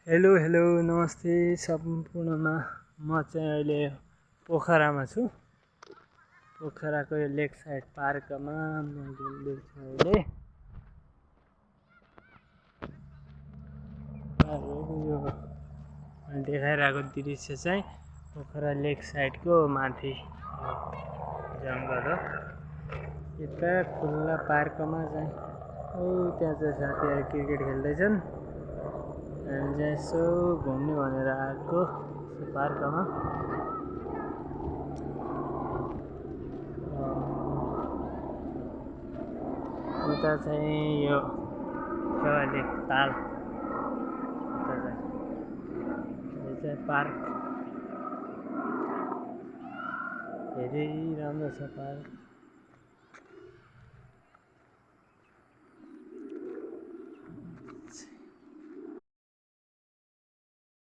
Hello hello नमस्ते सम्पूर्णमा। म चाहिँ अहिले पोखरामा छु। पोखराको यो लेक साइड पार्कमा म छु अहिले। यो देखाइरहेको दृश्य चाहिँ पोखरा लेक साइडको माथि जङ्गल हो। यता खुल्ला पार्कमा चाहिँ त्यहाँ चाहिँ साथीहरू क्रिकेट खेल्दैछन्। हामी चाहिँ यसो घुम्ने भनेर आएको पार्कमा। उता चाहिँ यो लेक ताल, यो चाहिँ पार्क धेरै राम्रो छ पार्क।